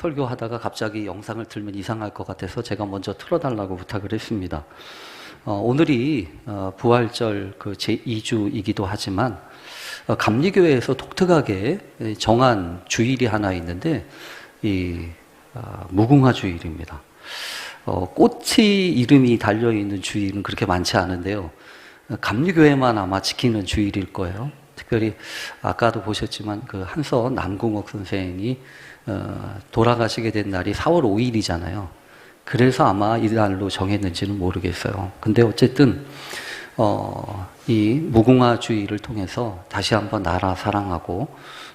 설교하다가 갑자기 영상을 틀면 이상할 것 같아서 제가 먼저 틀어달라고 부탁을 했습니다. 오늘이 부활절 그 제2주이기도 하지만 감리교회에서 독특하게 정한 주일이 하나 있는데 이 무궁화 주일입니다. 꽃이 이름이 달려있는 주일은 그렇게 많지 않은데요. 감리교회만 아마 지키는 주일일 거예요. 특별히 아까도 보셨지만 그 한서 남궁옥 선생이 돌아가시게 된 날이 4월 5일이잖아요. 그래서 아마 이 날로 정했는지는 모르겠어요. 근데 어쨌든 이 무궁화 주의를 통해서 다시 한번 나라 사랑하고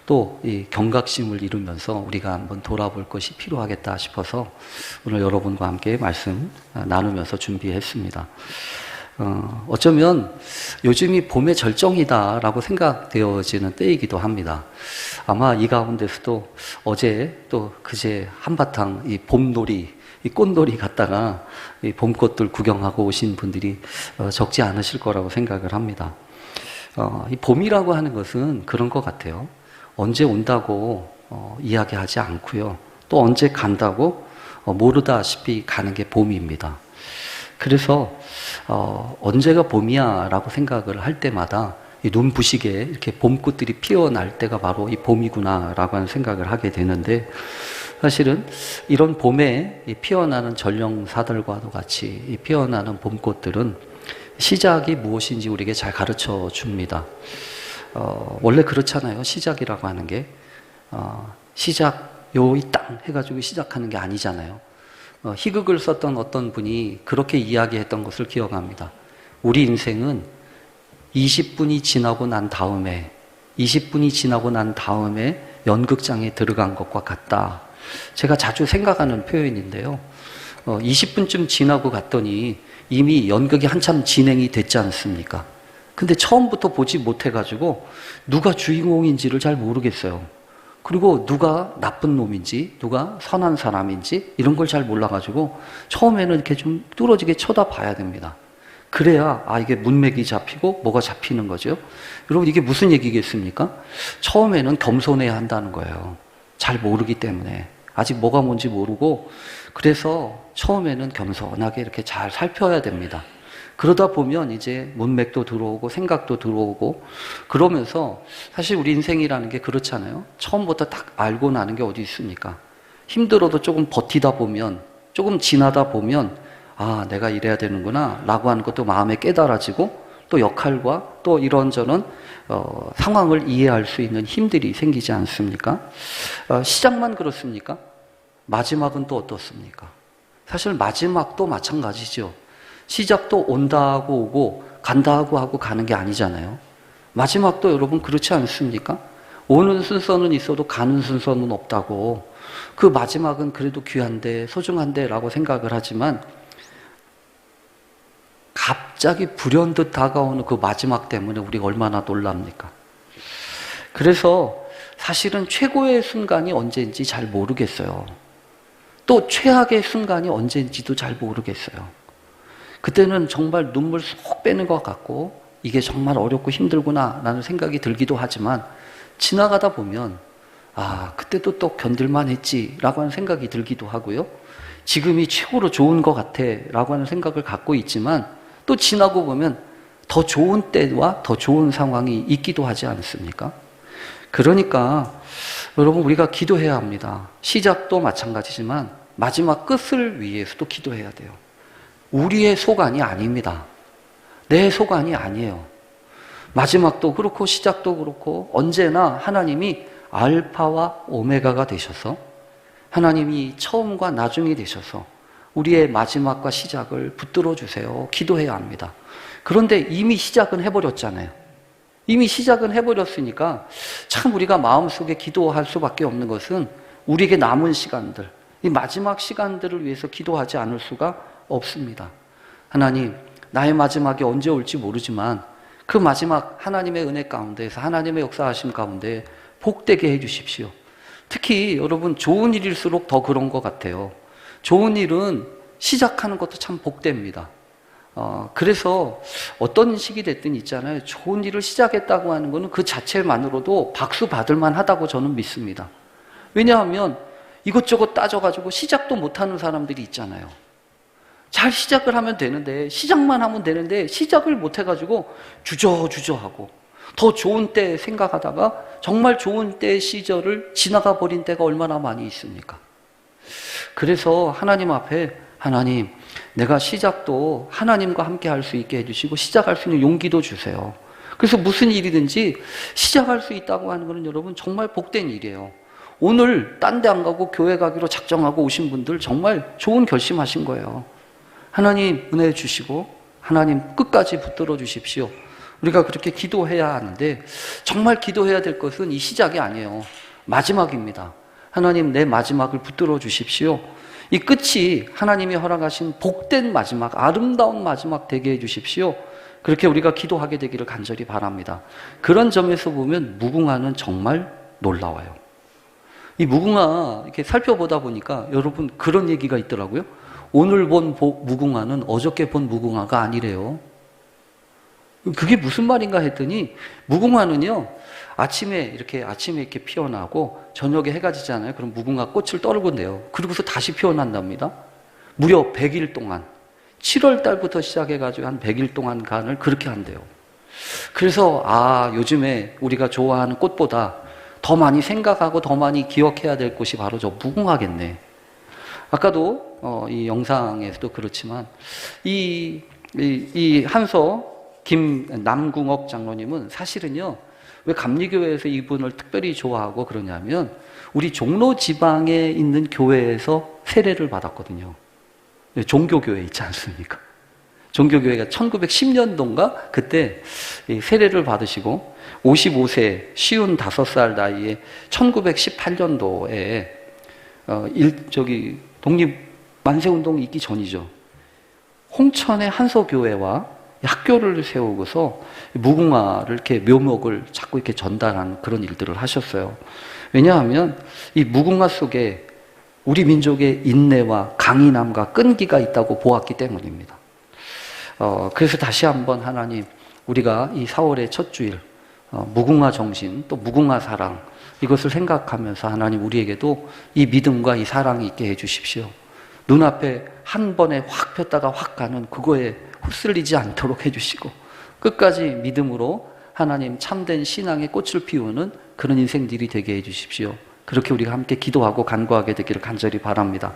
또 이 경각심을 이루면서 우리가 한번 돌아볼 것이 필요하겠다 싶어서 오늘 여러분과 함께 말씀 나누면서 준비했습니다. 어쩌면 요즘이 봄의 절정이다라고 생각되어지는 때이기도 합니다. 아마 이 가운데서도 어제 또 그제 한바탕 이 봄놀이, 이 꽃놀이 갔다가 이 봄꽃들 구경하고 오신 분들이 적지 않으실 거라고 생각을 합니다. 이 봄이라고 하는 것은 그런 것 같아요. 언제 온다고 이야기하지 않고요. 또 언제 간다고 모르다시피 가는 게 봄입니다. 그래서 언제가 봄이야 라고 생각을 할 때마다 이 눈부시게 이렇게 봄꽃들이 피어날 때가 바로 이 봄이구나 라고 하는 생각을 하게 되는데, 사실은 이런 봄에 피어나는 전령사들과도 같이 피어나는 봄꽃들은 시작이 무엇인지 우리에게 잘 가르쳐 줍니다. 원래 그렇잖아요. 시작이라고 하는 게 시작 요이 땅 해가지고 시작하는 게 아니잖아요. 희극을 썼던 어떤 분이 그렇게 이야기했던 것을 기억합니다. 우리 인생은 20분이 지나고 난 다음에 연극장에 들어간 것과 같다. 제가 자주 생각하는 표현인데요. 20분쯤 지나고 갔더니 이미 연극이 한참 진행이 됐지 않습니까? 근데 처음부터 보지 못해가지고 누가 주인공인지를 잘 모르겠어요. 그리고 누가 나쁜 놈인지 누가 선한 사람인지 이런 걸 잘 몰라가지고 처음에는 이렇게 좀 뚫어지게 쳐다봐야 됩니다. 그래야 이게 문맥이 잡히고 뭐가 잡히는 거죠. 여러분, 이게 무슨 얘기겠습니까? 처음에는 겸손해야 한다는 거예요. 잘 모르기 때문에 아직 뭐가 뭔지 모르고, 그래서 처음에는 겸손하게 이렇게 잘 살펴야 됩니다. 그러다 보면 이제 문맥도 들어오고 생각도 들어오고, 그러면서 사실 우리 인생이라는 게 그렇잖아요. 처음부터 딱 알고 나는 게 어디 있습니까? 힘들어도 조금 버티다 보면, 조금 지나다 보면 내가 이래야 되는구나 라고 하는 것도 마음에 깨달아지고, 또 역할과 또 이런저런 상황을 이해할 수 있는 힘들이 생기지 않습니까? 시작만 그렇습니까? 마지막은 또 어떻습니까? 사실 마지막도 마찬가지죠. 시작도 온다 하고 오고 간다 하고 가는 게 아니잖아요. 마지막도 여러분 그렇지 않습니까? 오는 순서는 있어도 가는 순서는 없다고. 그 마지막은 그래도 귀한데 소중한데 라고 생각을 하지만 갑자기 불현듯 다가오는 그 마지막 때문에 우리가 얼마나 놀랍니까? 그래서 사실은 최고의 순간이 언제인지 잘 모르겠어요. 또 최악의 순간이 언제인지도 잘 모르겠어요. 그때는 정말 눈물 쏙 빼는 것 같고 이게 정말 어렵고 힘들구나 라는 생각이 들기도 하지만, 지나가다 보면 그때도 또 견딜만 했지 라고 하는 생각이 들기도 하고요. 지금이 최고로 좋은 것 같아 라고 하는 생각을 갖고 있지만, 또 지나고 보면 더 좋은 때와 더 좋은 상황이 있기도 하지 않습니까? 그러니까 여러분, 우리가 기도해야 합니다. 시작도 마찬가지지만 마지막 끝을 위해서도 기도해야 돼요. 우리의 소관이 아닙니다. 내 소관이 아니에요. 마지막도 그렇고 시작도 그렇고 언제나 하나님이 알파와 오메가가 되셔서, 하나님이 처음과 나중이 되셔서 우리의 마지막과 시작을 붙들어 주세요. 기도해야 합니다. 그런데 이미 시작은 해버렸잖아요. 이미 시작은 해버렸으니까 참 우리가 마음속에 기도할 수밖에 없는 것은 우리에게 남은 시간들, 이 마지막 시간들을 위해서 기도하지 않을 수가 없습니다. 하나님, 나의 마지막이 언제 올지 모르지만 그 마지막 하나님의 은혜 가운데에서, 하나님의 역사하심 가운데 복되게 해주십시오. 특히 여러분, 좋은 일일수록 더 그런 것 같아요. 좋은 일은 시작하는 것도 참 복됩니다. 그래서 어떤 식이 됐든 있잖아요. 좋은 일을 시작했다고 하는 것은 그 자체만으로도 박수 받을 만하다고 저는 믿습니다. 왜냐하면 이것저것 따져가지고 시작도 못하는 사람들이 있잖아요. 잘 시작을 하면 되는데, 시작만 하면 되는데 시작을 못해가지고 주저주저하고 더 좋은 때 생각하다가 정말 좋은 때 시절을 지나가 버린 때가 얼마나 많이 있습니까? 그래서 하나님 앞에, 하나님, 내가 시작도 하나님과 함께 할 수 있게 해주시고 시작할 수 있는 용기도 주세요. 그래서 무슨 일이든지 시작할 수 있다고 하는 것은 여러분 정말 복된 일이에요. 오늘 딴 데 안 가고 교회 가기로 작정하고 오신 분들 정말 좋은 결심하신 거예요. 하나님 은혜 주시고 하나님 끝까지 붙들어 주십시오. 우리가 그렇게 기도해야 하는데, 정말 기도해야 될 것은 이 시작이 아니에요. 마지막입니다. 하나님, 내 마지막을 붙들어 주십시오. 이 끝이 하나님이 허락하신 복된 마지막, 아름다운 마지막 되게 해 주십시오. 그렇게 우리가 기도하게 되기를 간절히 바랍니다. 그런 점에서 보면 무궁화는 정말 놀라워요. 이 무궁화 이렇게 살펴보다 보니까 여러분 그런 얘기가 있더라고요. 오늘 본 무궁화는 어저께 본 무궁화가 아니래요. 그게 무슨 말인가 했더니, 무궁화는요, 아침에 이렇게 피어나고 저녁에 해가 지잖아요. 그럼 무궁화 꽃을 떨군대요. 그리고서 다시 피어난답니다. 무려 100일 동안, 7월 달부터 시작해가지고 한 100일 동안 간을 그렇게 한대요. 그래서 요즘에 우리가 좋아하는 꽃보다 더 많이 생각하고 더 많이 기억해야 될 꽃이 바로 저 무궁화겠네. 아까도 이 영상에서도 그렇지만 이 한서 남궁옥 장로님은 사실은요, 왜 감리교회에서 이분을 특별히 좋아하고 그러냐면 우리 종로 지방에 있는 교회에서 세례를 받았거든요. 종교교회 있지 않습니까? 종교교회가 1910년도인가 그때 세례를 받으시고 55세 55살 나이에 1918년도에 독립 만세운동이 있기 전이죠. 홍천의 한서교회와 학교를 세우고서 무궁화를 이렇게 묘목을 자꾸 이렇게 전달하는 그런 일들을 하셨어요. 왜냐하면 이 무궁화 속에 우리 민족의 인내와 강인함과 끈기가 있다고 보았기 때문입니다. 그래서 다시 한번 하나님, 우리가 이 4월의 첫 주일 무궁화 정신, 또 무궁화 사랑, 이것을 생각하면서 하나님 우리에게도 이 믿음과 이 사랑이 있게 해주십시오. 눈앞에 한 번에 확 폈다가 확 가는 그거에 휩쓸리지 않도록 해주시고 끝까지 믿음으로 하나님 참된 신앙의 꽃을 피우는 그런 인생들이 되게 해주십시오. 그렇게 우리가 함께 기도하고 간구하게 되기를 간절히 바랍니다.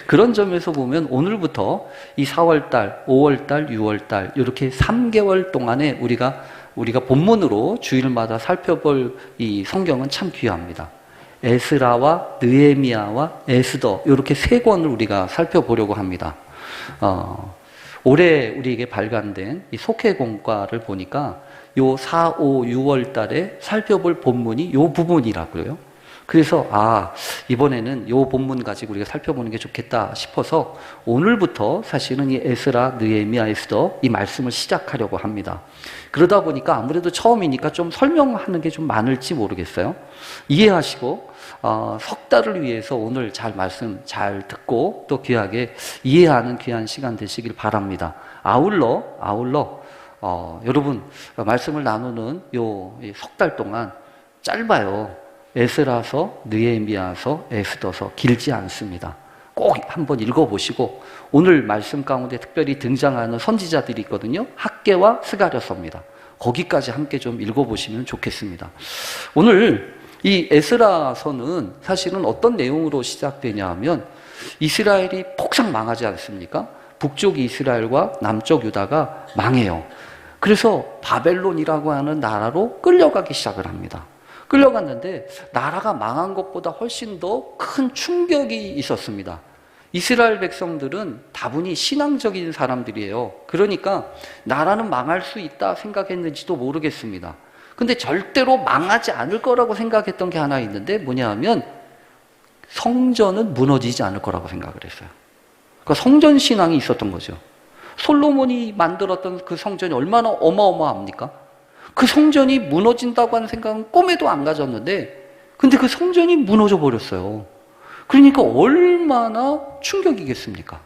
그런 점에서 보면 오늘부터 이 4월달, 5월달, 6월달 이렇게 3개월 동안에 우리가 본문으로 주일마다 살펴볼 이 성경은 참 귀합니다. 에스라와 느헤미야와 에스더, 이렇게 세 권을 우리가 살펴보려고 합니다. 올해 우리에게 발간된 이 속회공과를 보니까 요 4, 5, 6월 달에 살펴볼 본문이 요 부분이라고요. 그래서 이번에는 요 본문 가지고 우리가 살펴보는 게 좋겠다 싶어서 오늘부터 사실은 이 에스라, 느헤미야, 에스더 이 말씀을 시작하려고 합니다. 그러다 보니까 아무래도 처음이니까 좀 설명하는 게 좀 많을지 모르겠어요. 이해하시고 석 달을 위해서 오늘 말씀 잘 듣고 또 귀하게 이해하는 귀한 시간 되시길 바랍니다. 아울러 여러분 말씀을 나누는 요 석 달 동안 짧아요. 에스라서, 느헤미야서, 에스더서 길지 않습니다. 꼭 한번 읽어보시고 오늘 말씀 가운데 특별히 등장하는 선지자들이 있거든요. 학개와 스가랴서입니다. 거기까지 함께 좀 읽어보시면 좋겠습니다. 오늘 이 에스라서는 사실은 어떤 내용으로 시작되냐 하면 이스라엘이 폭삭 망하지 않습니까? 북쪽 이스라엘과 남쪽 유다가 망해요. 그래서 바벨론이라고 하는 나라로 끌려가기 시작을 합니다. 끌려갔는데 나라가 망한 것보다 훨씬 더 큰 충격이 있었습니다. 이스라엘 백성들은 다분히 신앙적인 사람들이에요. 그러니까 나라는 망할 수 있다 생각했는지도 모르겠습니다. 근데 절대로 망하지 않을 거라고 생각했던 게 하나 있는데 뭐냐 하면 성전은 무너지지 않을 거라고 생각을 했어요. 그러니까 성전 신앙이 있었던 거죠. 솔로몬이 만들었던 그 성전이 얼마나 어마어마합니까? 그 성전이 무너진다고 하는 생각은 꿈에도 안 가졌는데 근데 그 성전이 무너져 버렸어요. 그러니까 얼마나 충격이겠습니까?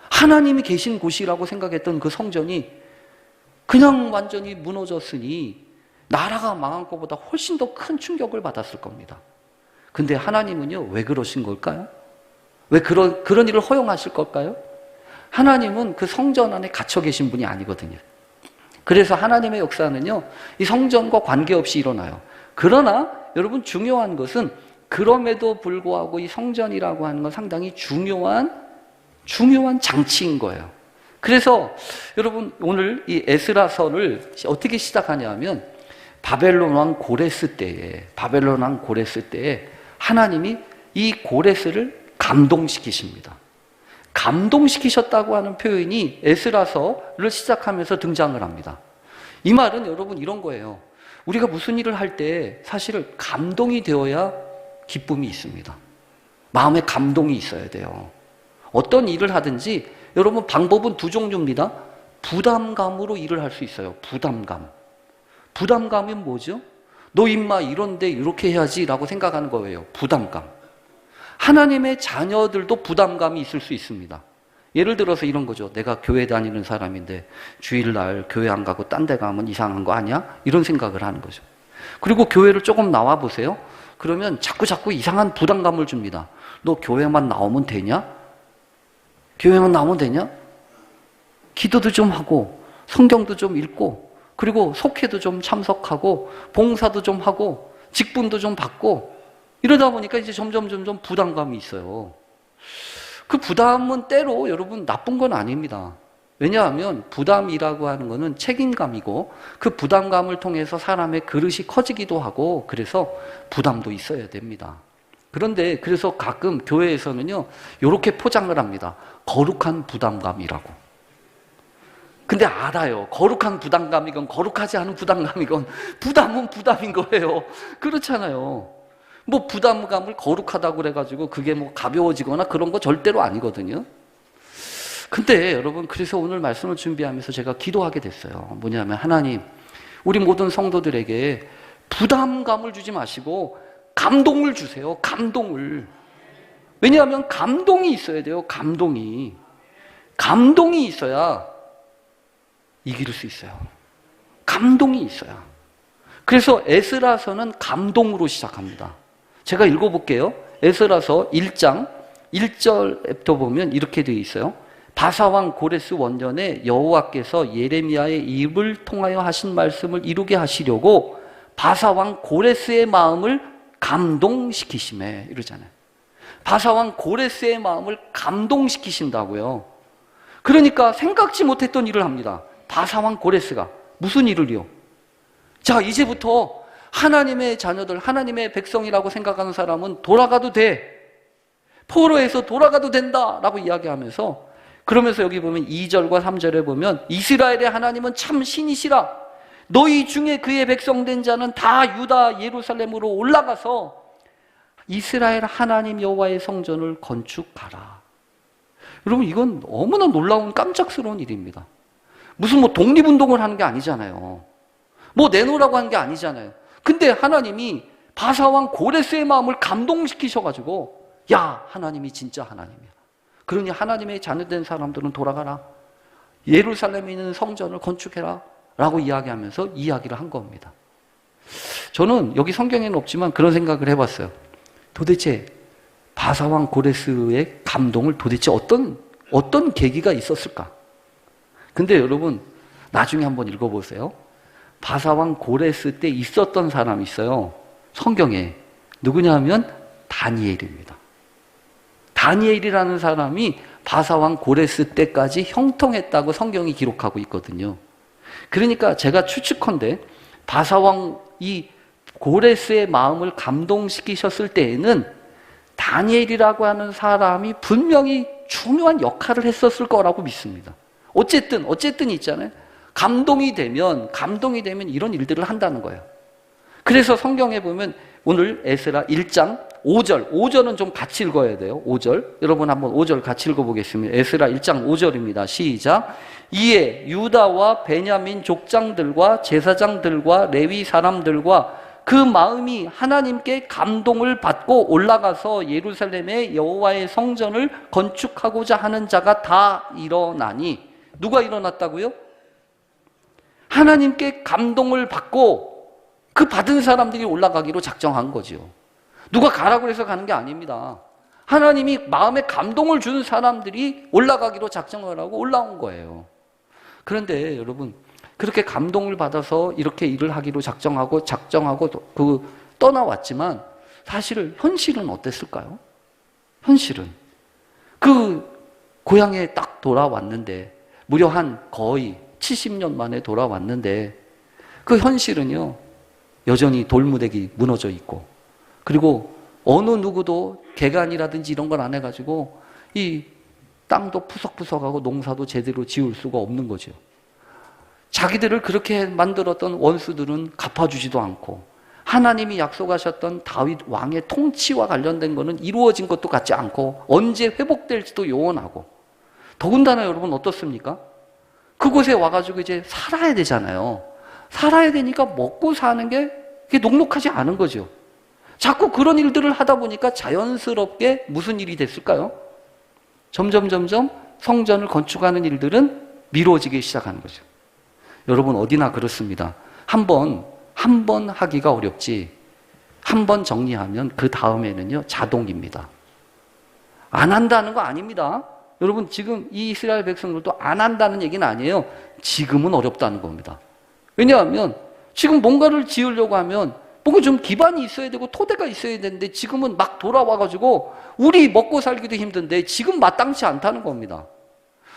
하나님이 계신 곳이라고 생각했던 그 성전이 그냥 완전히 무너졌으니 나라가 망한 것보다 훨씬 더 큰 충격을 받았을 겁니다. 근데 하나님은요, 왜 그러신 걸까요? 왜 그런 일을 허용하실 걸까요? 하나님은 그 성전 안에 갇혀 계신 분이 아니거든요. 그래서 하나님의 역사는요, 이 성전과 관계없이 일어나요. 그러나 여러분 중요한 것은 그럼에도 불구하고 이 성전이라고 하는 건 상당히 중요한 장치인 거예요. 그래서 여러분 오늘 이 에스라서를 어떻게 시작하냐 하면 바벨론 왕 고레스 때에 하나님이 이 고레스를 감동시키십니다. 감동시키셨다고 하는 표현이 에스라서를 시작하면서 등장을 합니다. 이 말은 여러분 이런 거예요. 우리가 무슨 일을 할 때 사실 감동이 되어야 기쁨이 있습니다. 마음에 감동이 있어야 돼요. 어떤 일을 하든지 여러분 방법은 두 종류입니다. 부담감으로 일을 할 수 있어요. 부담감이 뭐죠? 너 임마 이런데 이렇게 해야지 라고 생각하는 거예요. 부담감. 하나님의 자녀들도 부담감이 있을 수 있습니다. 예를 들어서 이런 거죠. 내가 교회 다니는 사람인데 주일날 교회 안 가고 딴 데 가면 이상한 거 아니야? 이런 생각을 하는 거죠. 그리고 교회를 조금 나와 보세요. 그러면 자꾸 이상한 부담감을 줍니다. 너 교회만 나오면 되냐? 교회만 나오면 되냐? 기도도 좀 하고 성경도 좀 읽고 그리고 속회도 좀 참석하고 봉사도 좀 하고 직분도 좀 받고 이러다 보니까 이제 점점 부담감이 있어요. 그 부담은 때로 여러분 나쁜 건 아닙니다. 왜냐하면 부담이라고 하는 거는 책임감이고 그 부담감을 통해서 사람의 그릇이 커지기도 하고 그래서 부담도 있어야 됩니다. 그런데 그래서 가끔 교회에서는요 이렇게 포장을 합니다. 거룩한 부담감이라고. 근데 알아요. 거룩한 부담감이건 거룩하지 않은 부담감이건 부담은 부담인 거예요. 그렇잖아요. 뭐 부담감을 거룩하다고 그래가지고 그게 뭐 가벼워지거나 그런 거 절대로 아니거든요. 근데 여러분 그래서 오늘 말씀을 준비하면서 제가 기도하게 됐어요. 뭐냐면 하나님 우리 모든 성도들에게 부담감을 주지 마시고 감동을 주세요. 감동을. 왜냐하면 감동이 있어야 돼요. 감동이 있어야 이길 수 있어요. 감동이 있어야. 그래서 에스라서는 감동으로 시작합니다. 제가 읽어볼게요. 에스라서 1장 1절부터 보면 이렇게 되어 있어요. 바사왕 고레스 원년에 여호와께서 예레미야의 입을 통하여 하신 말씀을 이루게 하시려고 바사왕 고레스의 마음을 감동시키시매 이러잖아요. 바사왕 고레스의 마음을 감동시키신다고요. 그러니까 생각지 못했던 일을 합니다. 바사왕 고레스가 무슨 일을요? 자, 이제부터 하나님의 자녀들, 하나님의 백성이라고 생각하는 사람은 돌아가도 돼. 포로에서 돌아가도 된다라고 이야기하면서 그러면서 여기 보면 2절과 3절에 보면 이스라엘의 하나님은 참 신이시라. 너희 중에 그의 백성된 자는 다 유다 예루살렘으로 올라가서 이스라엘 하나님 여호와의 성전을 건축하라. 여러분 이건 너무나 놀라운 깜짝스러운 일입니다. 무슨 뭐 독립운동을 하는 게 아니잖아요. 뭐 내놓으라고 하는 게 아니잖아요. 근데 하나님이 바사왕 고레스의 마음을 감동시키셔가지고 야 하나님이 진짜 하나님이야. 그러니 하나님의 자녀된 사람들은 돌아가라. 예루살렘에 있는 성전을 건축해라 라고 이야기하면서 이야기를 한 겁니다. 저는 여기 성경에는 없지만 그런 생각을 해봤어요. 도대체 바사왕 고레스의 감동을 도대체 어떤 계기가 있었을까? 근데 여러분 나중에 한번 읽어보세요. 바사왕 고레스 때 있었던 사람이 있어요. 성경에. 누구냐 하면 다니엘입니다. 다니엘이라는 사람이 바사왕 고레스 때까지 형통했다고 성경이 기록하고 있거든요. 그러니까 제가 추측컨대 바사왕 이 고레스의 마음을 감동시키셨을 때에는 다니엘이라고 하는 사람이 분명히 중요한 역할을 했었을 거라고 믿습니다. 어쨌든 있잖아요. 감동이 되면 이런 일들을 한다는 거예요. 그래서 성경에 보면 오늘 에스라 1장 5절은 좀 같이 읽어야 돼요. 5절. 여러분 한번 5절 같이 읽어보겠습니다. 에스라 1장 5절입니다. 시작. 이에 유다와 베냐민 족장들과 제사장들과 레위 사람들과 그 마음이 하나님께 감동을 받고 올라가서 예루살렘의 여호와의 성전을 건축하고자 하는 자가 다 일어나니. 누가 일어났다고요? 하나님께 감동을 받고 그 받은 사람들이 올라가기로 작정한 거죠. 누가 가라고 해서 가는 게 아닙니다. 하나님이 마음에 감동을 주는 사람들이 올라가기로 작정을 하고 올라온 거예요. 그런데 여러분, 그렇게 감동을 받아서 이렇게 일을 하기로 작정하고 떠나왔지만 사실 현실은 어땠을까요? 현실은 그 고향에 딱 돌아왔는데 무려 한 거의 70년 만에 돌아왔는데 그 현실은요, 여전히 돌무대기 무너져 있고, 그리고 어느 누구도 개간이라든지 이런 걸 안 해가지고 이 땅도 푸석푸석하고 농사도 제대로 지을 수가 없는 거죠. 자기들을 그렇게 만들었던 원수들은 갚아주지도 않고, 하나님이 약속하셨던 다윗 왕의 통치와 관련된 거는 이루어진 것도 같지 않고 언제 회복될지도 요원하고, 더군다나 여러분 어떻습니까? 그곳에 와가지고 이제 살아야 되잖아요. 살아야 되니까 먹고 사는 게 그게 녹록하지 않은 거죠. 자꾸 그런 일들을 하다 보니까 자연스럽게 무슨 일이 됐을까요? 점점 성전을 건축하는 일들은 미뤄지기 시작하는 거죠. 여러분 어디나 그렇습니다. 한 번 하기가 어렵지, 한 번 정리하면 그 다음에는요 자동입니다. 안 한다는 거 아닙니다. 여러분 지금 이 이스라엘 백성들도 안 한다는 얘기는 아니에요. 지금은 어렵다는 겁니다. 왜냐하면 지금 뭔가를 지으려고 하면 뭔가 좀 기반이 있어야 되고 토대가 있어야 되는데 지금은 막 돌아와가지고 우리 먹고 살기도 힘든데 지금 마땅치 않다는 겁니다.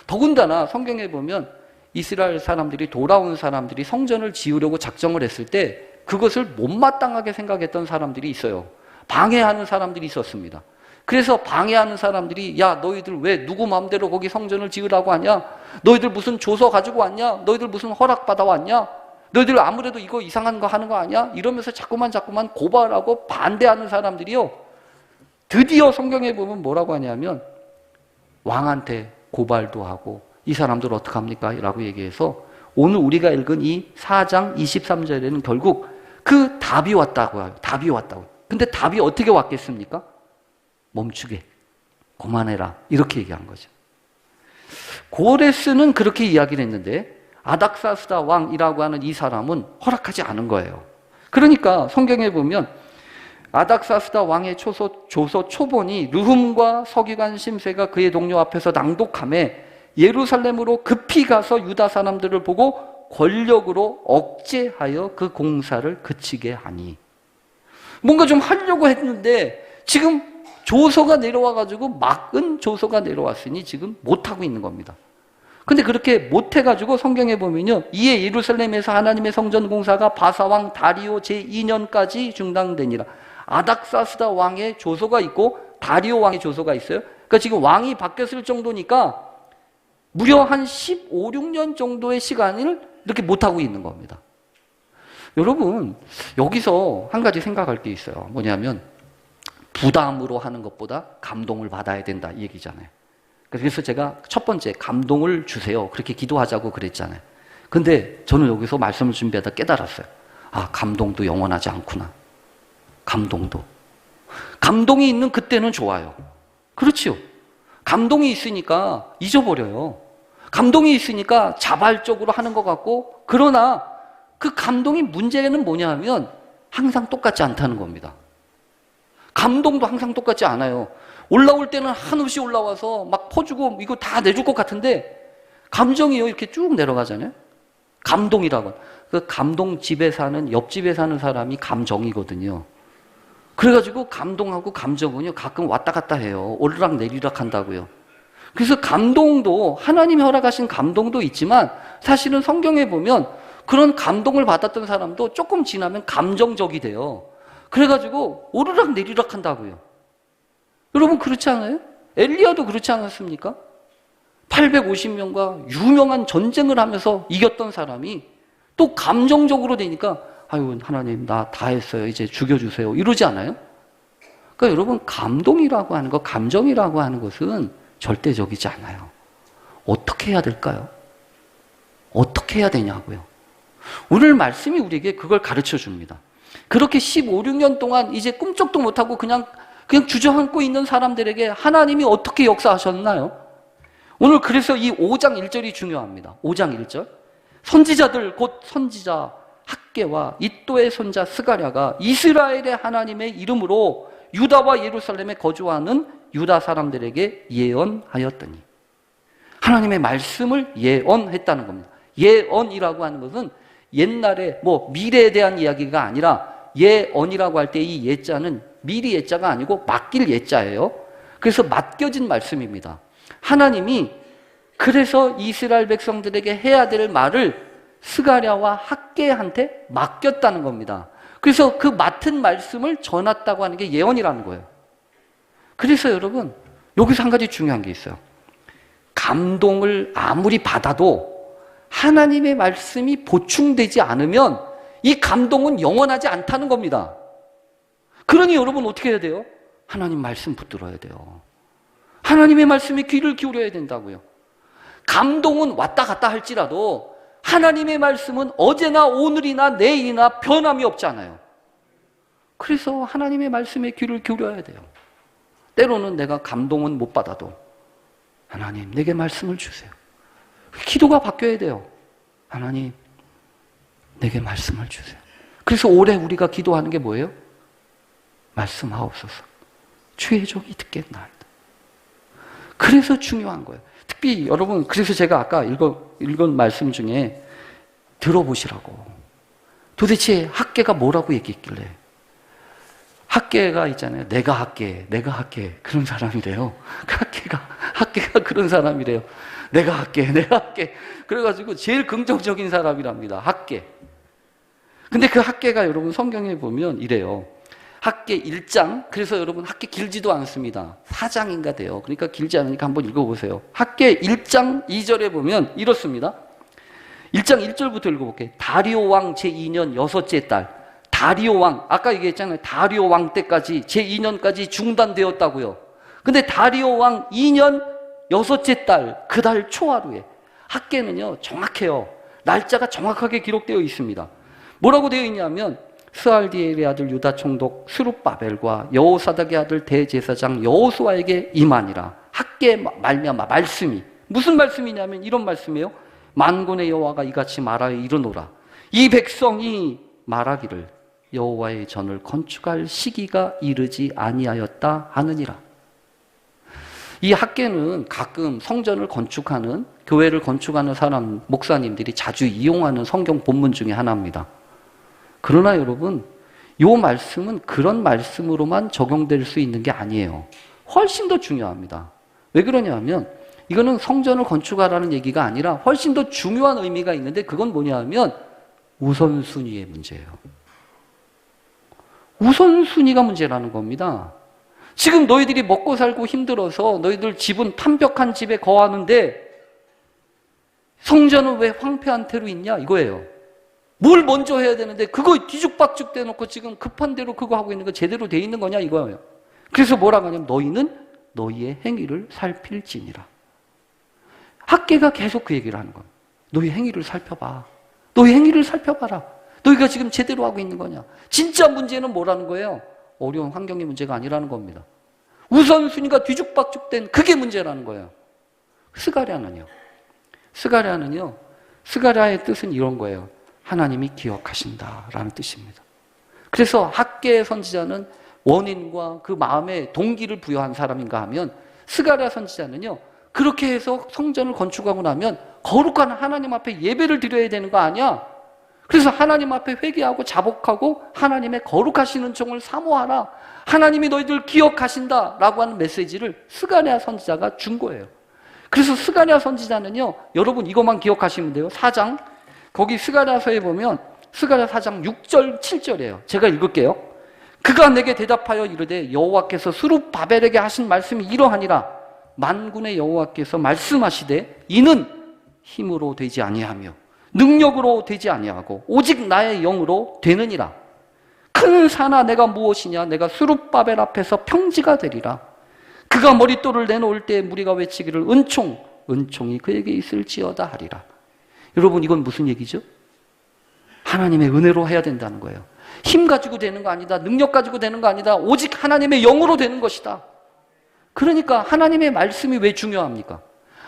더군다나 성경에 보면 이스라엘 사람들이, 돌아온 사람들이 성전을 지으려고 작정을 했을 때 그것을 못마땅하게 생각했던 사람들이 있어요. 방해하는 사람들이 있었습니다. 그래서 방해하는 사람들이, 야 너희들 왜 누구 마음대로 거기 성전을 지으라고 하냐? 너희들 무슨 조서 가지고 왔냐? 너희들 무슨 허락 받아 왔냐? 너희들 아무래도 이거 이상한 거 하는 거 아니야? 이러면서 자꾸만 고발하고 반대하는 사람들이요, 드디어 성경에 보면 뭐라고 하냐면 왕한테 고발도 하고, 이 사람들 어떡합니까? 라고 얘기해서 오늘 우리가 읽은 이 4장 23절에는 결국 그 답이 왔다고 해요. 답이 왔다고. 근데 답이 어떻게 왔겠습니까? 멈추게, 그만해라, 이렇게 얘기한 거죠. 고레스는 그렇게 이야기를 했는데 아닥사스다 왕이라고 하는 이 사람은 허락하지 않은 거예요. 그러니까 성경에 보면 아닥사스다 왕의 조서 초본이 르훔과 서기관 심세가 그의 동료 앞에서 낭독하며 예루살렘으로 급히 가서 유다 사람들을 보고 권력으로 억제하여 그 공사를 그치게 하니, 뭔가 좀 하려고 했는데 지금 조서가 내려와가지고 막은 조서가 내려왔으니 지금 못하고 있는 겁니다. 근데 그렇게 못해가지고 성경에 보면요, 이에 예루살렘에서 하나님의 성전 공사가 바사왕 다리오 제2년까지 중단되니라. 아닥사스다 왕의 조서가 있고 다리오 왕의 조서가 있어요. 그러니까 지금 왕이 바뀌었을 정도니까 무려 한 15, 16년 정도의 시간을 이렇게 못하고 있는 겁니다. 여러분 여기서 한 가지 생각할 게 있어요. 뭐냐면 부담으로 하는 것보다 감동을 받아야 된다, 이 얘기잖아요. 그래서 제가 첫 번째 감동을 주세요 그렇게 기도하자고 그랬잖아요. 근데 저는 여기서 말씀을 준비하다 깨달았어요. 아, 감동도 영원하지 않구나. 감동이 있는 그때는 좋아요. 그렇죠. 감동이 있으니까 잊어버려요. 감동이 있으니까 자발적으로 하는 것 같고, 그러나 그 감동이 문제는 뭐냐 하면 항상 똑같지 않다는 겁니다. 감동도 항상 똑같지 않아요. 올라올 때는 한없이 올라와서 막 퍼주고 이거 다 내줄 것 같은데 감정이요 이렇게 쭉 내려가잖아요. 감동이라고. 그 감동 집에 사는, 옆집에 사는 사람이 감정이거든요. 그래가지고 감동하고 감정은요 가끔 왔다 갔다 해요. 오르락 내리락 한다고요. 그래서 감동도, 하나님이 허락하신 감동도 있지만 사실은 성경에 보면 그런 감동을 받았던 사람도 조금 지나면 감정적이 돼요. 그래가지고 오르락 내리락 한다고요. 여러분 그렇지 않아요? 엘리야도 그렇지 않았습니까? 850명과 유명한 전쟁을 하면서 이겼던 사람이 또 감정적으로 되니까 아유 하나님 나 다 했어요, 이제 죽여주세요, 이러지 않아요? 그러니까 여러분 감동이라고 하는 것, 감정이라고 하는 것은 절대적이지 않아요. 어떻게 해야 될까요? 어떻게 해야 되냐고요. 오늘 말씀이 우리에게 그걸 가르쳐 줍니다. 그렇게 15, 16년 동안 이제 꿈쩍도 못하고 그냥 주저앉고 있는 사람들에게 하나님이 어떻게 역사하셨나요? 오늘 그래서 이 5장 1절이 중요합니다. 5장 1절. 선지자들 곧 선지자 학개와 이또의 손자 스가랴가 이스라엘의 하나님의 이름으로 유다와 예루살렘에 거주하는 유다 사람들에게 예언하였더니, 하나님의 말씀을 예언했다는 겁니다. 예언이라고 하는 것은 옛날에 미래에 대한 이야기가 아니라 예언이라고 할 때 이 예자는 미리 예자가 아니고 맡길 예자예요. 그래서 맡겨진 말씀입니다. 하나님이 그래서 이스라엘 백성들에게 해야 될 말을 스가랴와 학개한테 맡겼다는 겁니다. 그래서 그 맡은 말씀을 전했다고 하는 게 예언이라는 거예요. 그래서 여러분, 여기서 한 가지 중요한 게 있어요. 감동을 아무리 받아도 하나님의 말씀이 보충되지 않으면 이 감동은 영원하지 않다는 겁니다. 그러니 여러분 어떻게 해야 돼요? 하나님 말씀 붙들어야 돼요. 하나님의 말씀에 귀를 기울여야 된다고요. 감동은 왔다 갔다 할지라도 하나님의 말씀은 어제나 오늘이나 내일이나 변함이 없잖아요. 그래서 하나님의 말씀에 귀를 기울여야 돼요. 때로는 내가 감동은 못 받아도 하나님 내게 말씀을 주세요. 기도가 바뀌어야 돼요. 하나님 내게 말씀을 주세요. 그래서 올해 우리가 기도하는 게 뭐예요? 말씀하옵소서. 주의 종이 듣겠나이다. 그래서 중요한 거예요. 특히 여러분, 그래서 제가 아까 읽은 말씀 중에 들어보시라고. 도대체 학개가 뭐라고 얘기했길래? 학개가 있잖아요. 내가 학개 그런 사람이래요. 학개가 그런 사람이래요. 내가 학개. 그래가지고 제일 긍정적인 사람이랍니다. 학개. 근데 그 학개가 여러분 성경에 보면 이래요. 학개 1장, 그래서 여러분 학개 길지도 않습니다. 4장인가 돼요. 그러니까 길지 않으니까 한번 읽어보세요. 학개 1장 2절에 보면 이렇습니다. 1장 1절부터 읽어볼게요. 다리오 왕 제2년 여섯째 달. 다리오 왕, 아까 얘기했잖아요. 다리오 왕 때까지 제2년까지 중단되었다고요. 근데 다리오 왕 2년 여섯째 달, 그 달 초하루에. 학개는요 정확해요. 날짜가 정확하게 기록되어 있습니다. 뭐라고 되어 있냐면 스알디엘의 아들 유다 총독 스룹바벨과 여호사닥의 아들 대제사장 여호수아에게 임하니라. 학개의 말미암아 말씀이 무슨 말씀이냐면 이런 말씀이에요. 만군의 여호와가 이같이 말하여 이르노라. 이 백성이 말하기를 여호와의 전을 건축할 시기가 이르지 아니하였다 하느니라. 이 학개는 가끔 성전을 건축하는, 교회를 건축하는 사람, 목사님들이 자주 이용하는 성경 본문 중에 하나입니다. 그러나 여러분, 이 말씀은 그런 말씀으로만 적용될 수 있는 게 아니에요. 훨씬 더 중요합니다. 왜 그러냐면 이거는 성전을 건축하라는 얘기가 아니라 훨씬 더 중요한 의미가 있는데, 그건 뭐냐 하면 우선순위의 문제예요. 우선순위가 문제라는 겁니다. 지금 너희들이 먹고 살고 힘들어서 너희들 집은 판벽한 집에 거하는데 성전은 왜 황폐한 태로 있냐 이거예요. 뭘 먼저 해야 되는데 그거 뒤죽박죽 대놓고 지금 급한 대로 그거 하고 있는 거 제대로 돼 있는 거냐 이거예요. 그래서 뭐라고 하냐면 너희는 너희의 행위를 살필지니라. 학개가 계속 그 얘기를 하는 거예요. 너희 행위를 살펴봐. 너희 행위를 살펴봐라. 너희가 지금 제대로 하고 있는 거냐. 진짜 문제는 뭐라는 거예요? 어려운 환경의 문제가 아니라는 겁니다. 우선순위가 뒤죽박죽된 그게 문제라는 거예요. 스가랴는요. 스가랴의 뜻은 이런 거예요. 하나님이 기억하신다라는 뜻입니다. 그래서 학개의 선지자는 원인과 그 마음에 동기를 부여한 사람인가 하면, 스가랴 선지자는요, 그렇게 해서 성전을 건축하고 나면 거룩한 하나님 앞에 예배를 드려야 되는 거 아니야? 그래서 하나님 앞에 회개하고 자복하고 하나님의 거룩하시는 종을 사모하라. 하나님이 너희들 기억하신다라고 하는 메시지를 스가랴 선지자가 준 거예요. 그래서 스가랴 선지자는요, 여러분 이것만 기억하시면 돼요. 4장, 거기 스가랴서에 보면 스가랴 4장 6절 7절이에요. 제가 읽을게요. 그가 내게 대답하여 이르되 여호와께서 스룹바벨에게 하신 말씀이 이러하니라. 만군의 여호와께서 말씀하시되 이는 힘으로 되지 아니하며 능력으로 되지 아니하고 오직 나의 영으로 되느니라. 큰 산아 내가 무엇이냐. 내가 스룹바벨 앞에서 평지가 되리라. 그가 머릿돌을 내놓을 때 무리가 외치기를 은총이 그에게 있을지어다 하리라. 여러분 이건 무슨 얘기죠? 하나님의 은혜로 해야 된다는 거예요. 힘 가지고 되는 거 아니다. 능력 가지고 되는 거 아니다. 오직 하나님의 영으로 되는 것이다. 그러니까 하나님의 말씀이 왜 중요합니까?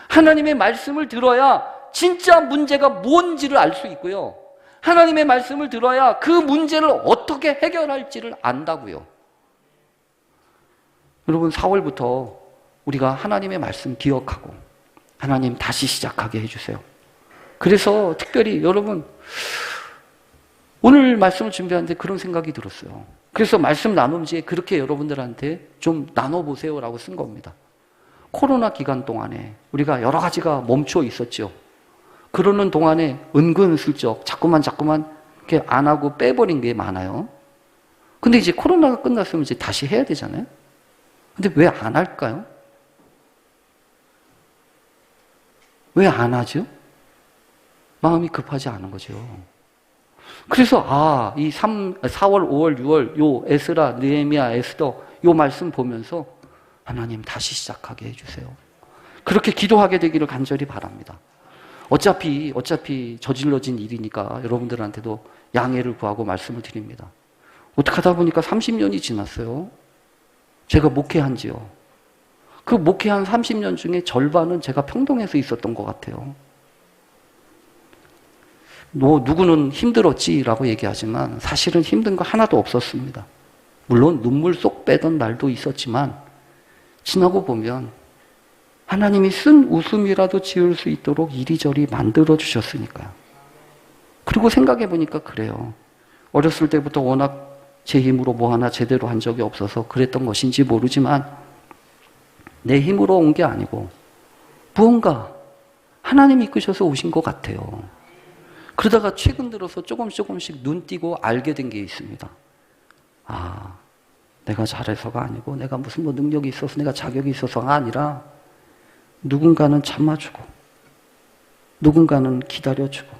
하나님의 말씀을 들어야 진짜 문제가 뭔지를 알 수 있고요. 하나님의 말씀을 들어야 그 문제를 어떻게 해결할지를 안다고요. 여러분 4월부터 우리가 하나님의 말씀 기억하고 하나님 다시 시작하게 해주세요. 그래서 특별히 여러분 오늘 말씀을 준비하는데 그런 생각이 들었어요. 그래서 말씀 나눔지에 그렇게 여러분들한테 좀 나눠보세요라고 쓴 겁니다. 코로나 기간 동안에 우리가 여러 가지가 멈춰 있었죠. 그러는 동안에 은근슬쩍 자꾸만 이렇게 안 하고 빼버린 게 많아요. 근데 이제 코로나가 끝났으면 이제 다시 해야 되잖아요. 근데 왜 안 할까요? 왜 안 하죠? 마음이 급하지 않은 거죠. 그래서 이 4월, 5월, 6월 요 에스라, 느헤미야, 에스더 요 말씀 보면서 하나님 다시 시작하게 해주세요. 그렇게 기도하게 되기를 간절히 바랍니다. 어차피 저질러진 일이니까 여러분들한테도 양해를 구하고 말씀을 드립니다. 어떻게 하다 보니까 30년이 지났어요. 제가 목회한 지요. 그 목회한 30년 중에 절반은 제가 평동에서 있었던 것 같아요. 누구는 힘들었지라고 얘기하지만 사실은 힘든 거 하나도 없었습니다. 물론 눈물 쏙 빼던 날도 있었지만 지나고 보면 하나님이 쓴 웃음이라도 지을 수 있도록 이리저리 만들어 주셨으니까요. 그리고 생각해 보니까 그래요. 어렸을 때부터 워낙 제 힘으로 뭐 하나 제대로 한 적이 없어서 그랬던 것인지 모르지만 내 힘으로 온 게 아니고 무언가 하나님이 이끄셔서 오신 것 같아요. 그러다가 최근 들어서 조금씩 눈 띄고 알게 된 게 있습니다. 내가 잘해서가 아니고 내가 무슨 능력이 있어서 내가 자격이 있어서가 아니라 누군가는 참아주고 누군가는 기다려주고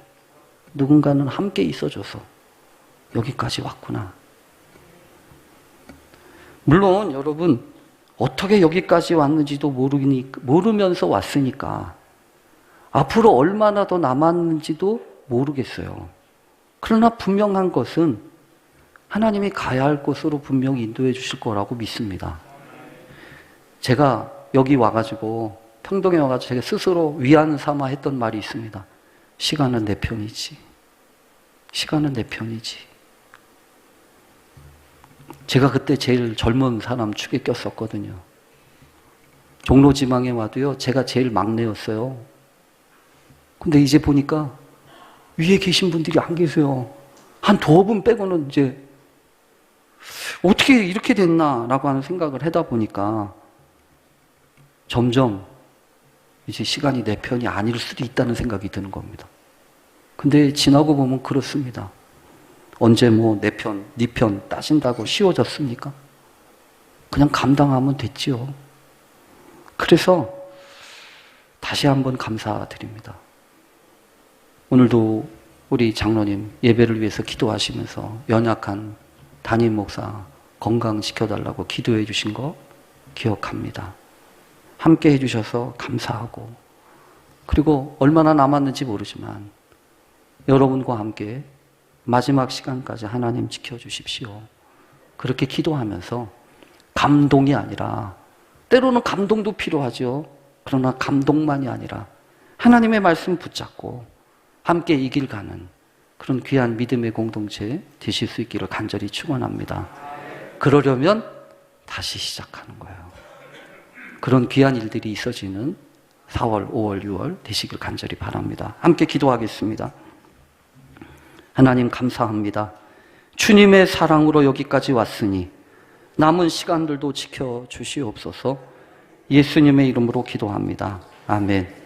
누군가는 함께 있어줘서 여기까지 왔구나. 물론 여러분 어떻게 여기까지 왔는지도 모르면서 왔으니까 앞으로 얼마나 더 남았는지도 모르겠어요. 그러나 분명한 것은 하나님이 가야 할 곳으로 분명히 인도해 주실 거라고 믿습니다. 제가 여기 와가지고 평동에 와가지고 제가 스스로 위안 삼아 했던 말이 있습니다. 시간은 내 편이지. 시간은 내 편이지. 제가 그때 제일 젊은 사람 축에 꼈었거든요. 종로 지망에 와도요, 제가 제일 막내였어요. 근데 이제 보니까 위에 계신 분들이 안 계세요. 한 두어 분 빼고는 이제 어떻게 이렇게 됐나라고 하는 생각을 하다 보니까 점점 이제 시간이 내 편이 아닐 수도 있다는 생각이 드는 겁니다. 근데 지나고 보면 그렇습니다. 언제 내 편, 네 편 따진다고 쉬워졌습니까? 그냥 감당하면 됐지요. 그래서 다시 한번 감사드립니다. 오늘도 우리 장로님 예배를 위해서 기도하시면서 연약한 담임 목사 건강시켜달라고 기도해 주신 거 기억합니다. 함께 해주셔서 감사하고 그리고 얼마나 남았는지 모르지만 여러분과 함께 마지막 시간까지 하나님 지켜주십시오. 그렇게 기도하면서 감동이 아니라 때로는 감동도 필요하죠. 그러나 감동만이 아니라 하나님의 말씀 붙잡고 함께 이 길 가는 그런 귀한 믿음의 공동체 되실 수 있기를 간절히 축원합니다. 그러려면 다시 시작하는 거예요. 그런 귀한 일들이 있어지는 4월, 5월, 6월 되시길 간절히 바랍니다. 함께 기도하겠습니다. 하나님 감사합니다. 주님의 사랑으로 여기까지 왔으니 남은 시간들도 지켜주시옵소서. 예수님의 이름으로 기도합니다. 아멘.